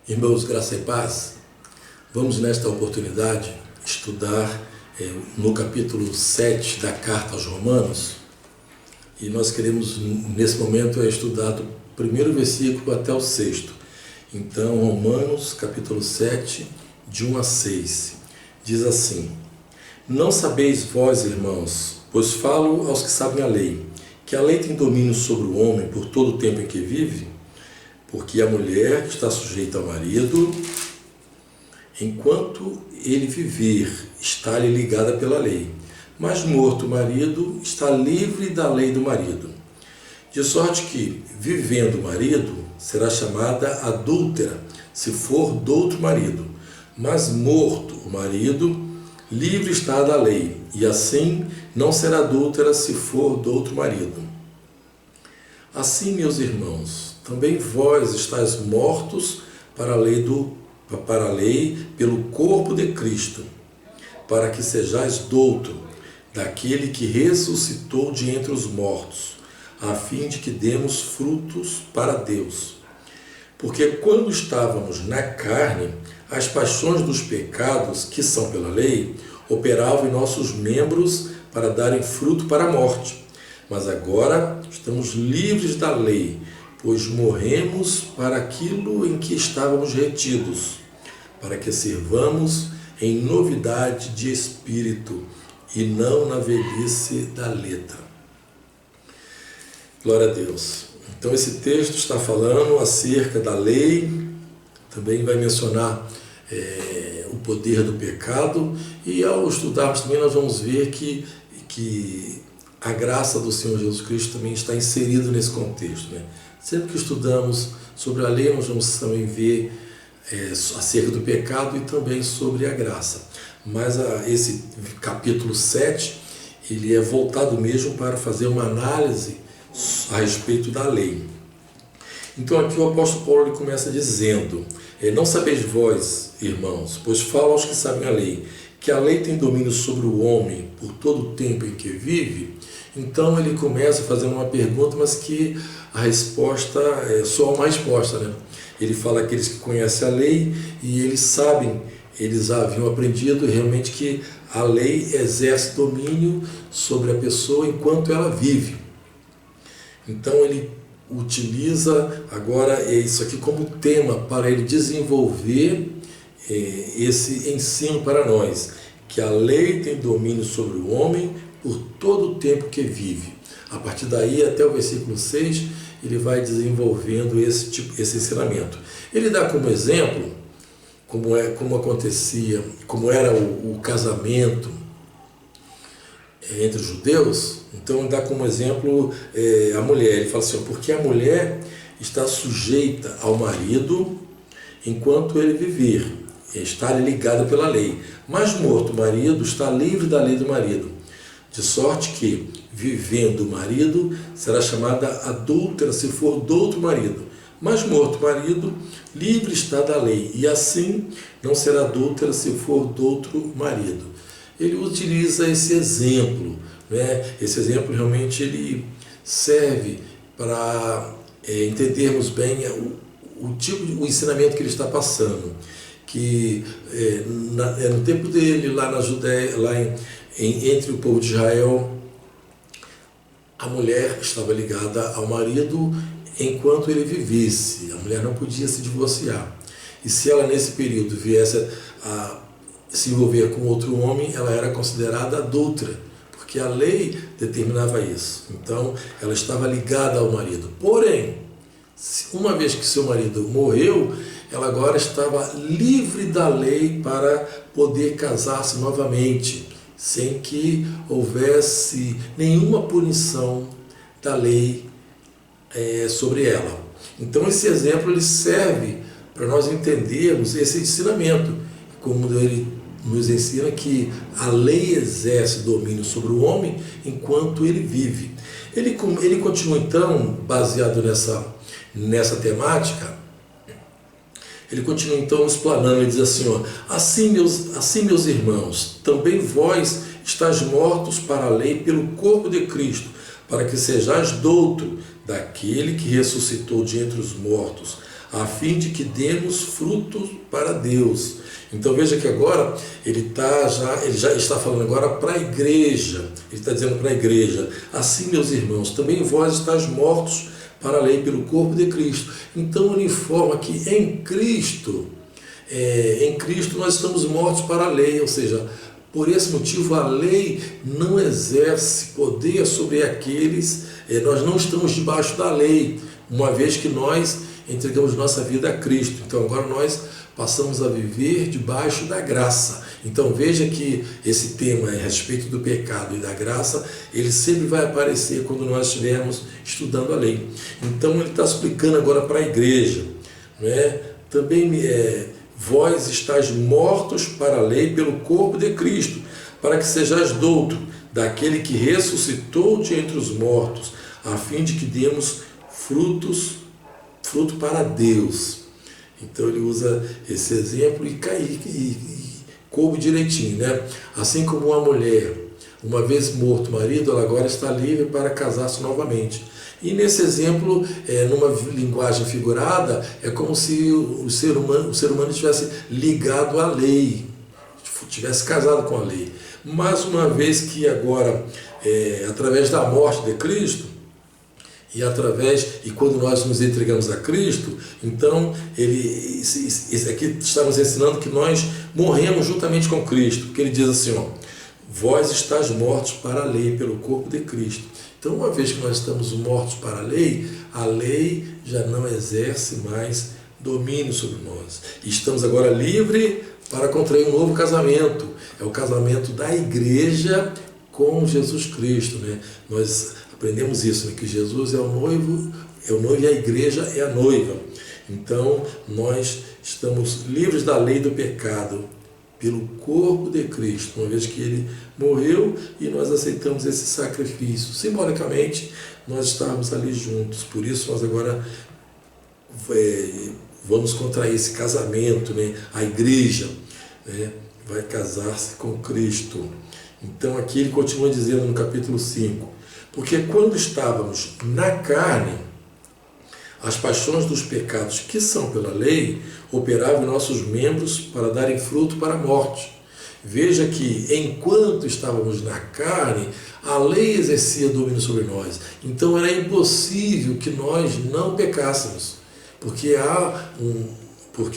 Irmãos, graça e paz, vamos nesta oportunidade estudar no capítulo 7 da carta aos Romanos, e nós queremos nesse momento estudar do primeiro versículo até o sexto. Então, Romanos capítulo 7, de 1 a 6, diz assim: Não sabeis vós, irmãos, pois falo aos que sabem a lei, que a lei tem domínio sobre o homem por todo o tempo em que vive? Porque a mulher está sujeita ao marido, enquanto ele viver, está-lhe ligada pela lei. Mas morto o marido, está livre da lei do marido. De sorte que, vivendo o marido, será chamada adúltera, se for do outro marido. Mas morto o marido, livre está da lei, e assim não será adúltera se for do outro marido. Assim, meus irmãos, também vós estáis mortos para a lei pelo corpo de Cristo, para que sejais douto daquele que ressuscitou de entre os mortos, a fim de que demos frutos para Deus. Porque quando estávamos na carne, as paixões dos pecados, que são pela lei, operavam em nossos membros para darem fruto para a morte. Mas agora estamos livres da lei, pois morremos para aquilo em que estávamos retidos, para que sirvamos em novidade de espírito e não na velhice da letra. Glória a Deus. Então esse texto está falando acerca da lei, também vai mencionar o poder do pecado, e ao estudarmos também nós vamos ver que a graça do Senhor Jesus Cristo também está inserida nesse contexto, né? Sempre que estudamos sobre a lei, nós vamos também ver acerca do pecado e também sobre a graça. Mas esse capítulo 7, ele é voltado mesmo para fazer uma análise a respeito da lei. Então aqui o apóstolo Paulo ele começa dizendo: Não sabeis vós, irmãos, pois falo aos que sabem a lei, que a lei tem domínio sobre o homem por todo o tempo em que vive. Então ele começa fazendo uma pergunta, mas que a resposta é só uma resposta, né? Ele fala aqueles que conhecem a lei e eles sabem, eles haviam aprendido realmente que a lei exerce domínio sobre a pessoa enquanto ela vive. Então ele utiliza agora isso aqui como tema para ele desenvolver esse ensino para nós, que a lei tem domínio sobre o homem por todo o tempo que vive. A partir daí, até o versículo 6, ele vai desenvolvendo esse ensinamento. Ele dá como exemplo como acontecia, como era o casamento entre os judeus. Então ele dá como exemplo a mulher. Ele fala assim: porque a mulher está sujeita ao marido enquanto ele viver, está ligada pela lei. Mas morto o marido, está livre da lei do marido. De sorte que, vivendo o marido, será chamada adúltera se for do outro marido. Mas morto o marido, livre está da lei, e assim não será adúltera se for do outro marido. Ele utiliza esse exemplo, né? Esse exemplo realmente ele serve para entendermos bem o ensinamento que ele está passando. Que no tempo dele, lá na Judéia, entre o povo de Israel, a mulher estava ligada ao marido enquanto ele vivesse. A mulher não podia se divorciar. E se ela nesse período viesse a se envolver com outro homem, ela era considerada adúltera, porque a lei determinava isso. Então ela estava ligada ao marido. Porém, uma vez que seu marido morreu, ela agora estava livre da lei para poder casar-se novamente, sem que houvesse nenhuma punição da lei sobre ela. Então esse exemplo ele serve para nós entendermos esse ensinamento, como ele nos ensina que a lei exerce domínio sobre o homem enquanto ele vive. Ele continua então, baseado nessa temática, ele continua então explanando, ele diz assim: assim meus irmãos, também vós estáis mortos para a lei pelo corpo de Cristo, para que sejais douto daquele que ressuscitou de entre os mortos, a fim de que demos frutos para Deus. Então veja que agora ele já está falando agora para a igreja. Ele está dizendo para a igreja: assim, meus irmãos, também vós estáis mortos para a lei pelo corpo de Cristo. Então ele informa que em Cristo nós estamos mortos para a lei, ou seja, por esse motivo a lei não exerce poder sobre aqueles, nós não estamos debaixo da lei, uma vez que nós entregamos nossa vida a Cristo. Então agora nós passamos a viver debaixo da graça. Então veja que esse tema a respeito do pecado e da graça, ele sempre vai aparecer quando nós estivermos estudando a lei. Então ele está explicando agora para a igreja, também vós estáis mortos para a lei pelo corpo de Cristo, para que sejais douto daquele que ressuscitou de entre os mortos, a fim de que demos fruto para Deus. Então ele usa esse exemplo e coube direitinho, Assim como uma mulher, uma vez morto o marido, ela agora está livre para casar-se novamente. E nesse exemplo, numa linguagem figurada, é como se o ser humano estivesse ligado à lei, tivesse casado com a lei. Mas uma vez que agora, através da morte de Cristo, e quando nós nos entregamos a Cristo, então aqui está nos ensinando que nós morremos juntamente com Cristo, porque ele diz assim, vós estáis mortos para a lei pelo corpo de Cristo. Então, uma vez que nós estamos mortos para a lei já não exerce mais domínio sobre nós. E estamos agora livres para contrair um novo casamento. É o casamento da igreja com Jesus Cristo. Nós aprendemos isso, que Jesus é o noivo e a igreja é a noiva. Então, nós estamos livres da lei do pecado pelo corpo de Cristo, uma vez que ele morreu e nós aceitamos esse sacrifício. Simbolicamente, nós estamos ali juntos. Por isso, nós agora vamos contrair esse casamento, A igreja vai casar-se com Cristo. Então, aqui ele continua dizendo no capítulo 5, porque quando estávamos na carne, as paixões dos pecados que são pela lei operavam em nossos membros para darem fruto para a morte. Veja que, enquanto estávamos na carne, a lei exercia domínio sobre nós. Então era impossível que nós não pecássemos, porque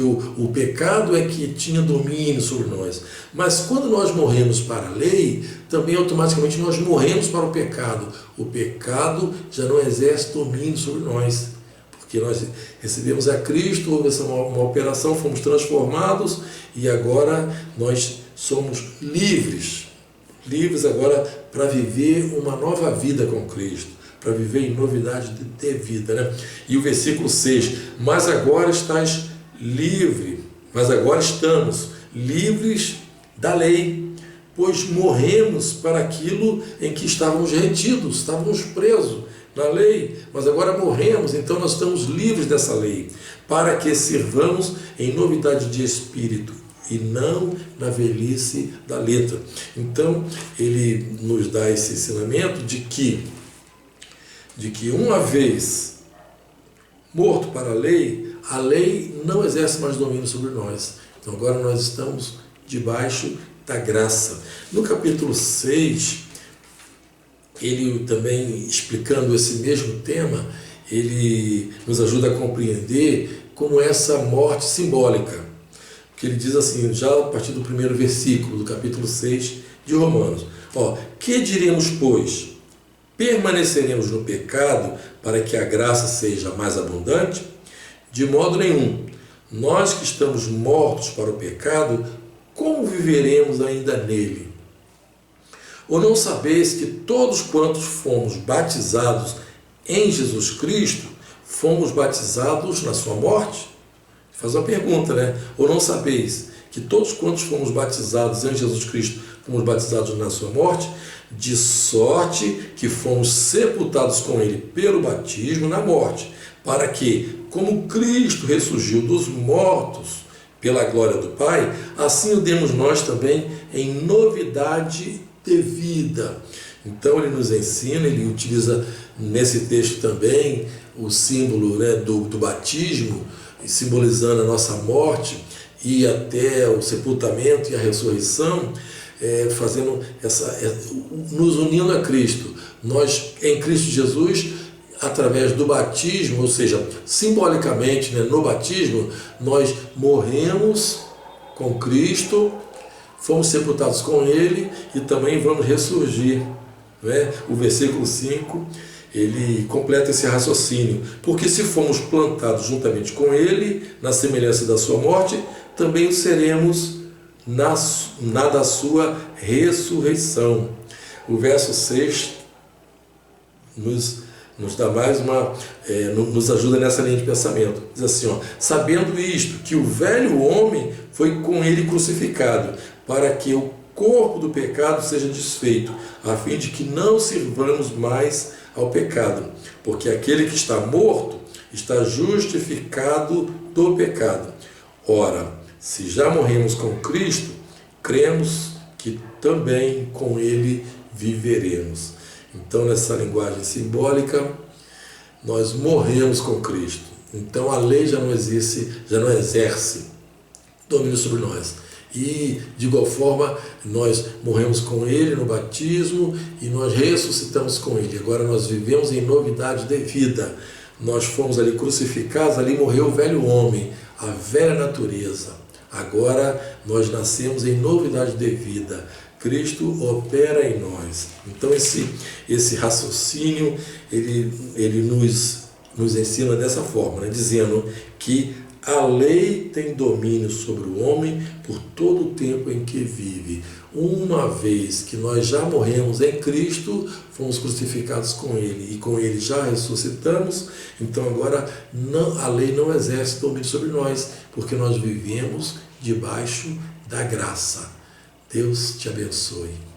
o pecado é que tinha domínio sobre nós. Mas quando nós morremos para a lei, também automaticamente nós morremos para o pecado. O pecado já não exerce domínio sobre nós, porque nós recebemos a Cristo, houve uma operação, fomos transformados e agora nós somos livres agora para viver uma nova vida com Cristo, para viver em novidade de vida. E o versículo 6, mas agora estamos livres da lei, pois morremos para aquilo em que estávamos retidos, estávamos presos na lei, mas agora morremos, então nós estamos livres dessa lei, para que sirvamos em novidade de espírito e não na velhice da letra. Então ele nos dá esse ensinamento de que uma vez morto para a lei não exerce mais domínio sobre nós. Então agora nós estamos debaixo da graça. No capítulo 6, ele também, explicando esse mesmo tema, ele nos ajuda a compreender como essa morte simbólica. Porque ele diz assim, já a partir do primeiro versículo do capítulo 6 de Romanos, que diremos, pois? Permaneceremos no pecado para que a graça seja mais abundante? De modo nenhum. Nós que estamos mortos para o pecado, como viveremos ainda nele? Ou não sabeis que todos quantos fomos batizados em Jesus Cristo, fomos batizados na sua morte? Faz uma pergunta, Ou não sabeis que todos quantos fomos batizados em Jesus Cristo, fomos batizados na sua morte? De sorte que fomos sepultados com ele pelo batismo na morte, para que, como Cristo ressurgiu dos mortos pela glória do Pai, assim o demos nós também em novidade de vida. Então ele nos ensina, ele utiliza nesse texto também o símbolo, né, do batismo, simbolizando a nossa morte e até o sepultamento e a ressurreição, fazendo nos unindo a Cristo. Nós, em Cristo Jesus, através do batismo, ou seja, simbolicamente, né, no batismo, nós morremos com Cristo, fomos sepultados com Ele e também vamos ressurgir. Né? O versículo 5, ele completa esse raciocínio. Porque se fomos plantados juntamente com Ele, na semelhança da sua morte, também o seremos na da sua ressurreição. O verso 6 nos dá mais nos ajuda nessa linha de pensamento. Diz assim, ó, sabendo isto, que o velho homem foi com ele crucificado, para que o corpo do pecado seja desfeito, a fim de que não sirvamos mais ao pecado, porque aquele que está morto está justificado do pecado. Ora, se já morremos com Cristo, cremos que também com Ele viveremos. Então, nessa linguagem simbólica, nós morremos com Cristo. Então, a lei já não exerce domínio sobre nós. E, de igual forma, nós morremos com Ele no batismo e nós ressuscitamos com Ele. Agora nós vivemos em novidade de vida. Nós fomos ali crucificados, ali morreu o velho homem, a velha natureza. Agora nós nascemos em novidade de vida. Cristo opera em nós. Então esse raciocínio, ele nos ensina dessa forma, né? Dizendo que a lei tem domínio sobre o homem por todo o tempo em que vive. Uma vez que nós já morremos em Cristo, fomos crucificados com Ele e com Ele já ressuscitamos, então agora a lei não exerce domínio sobre nós, porque nós vivemos debaixo da graça. Deus te abençoe.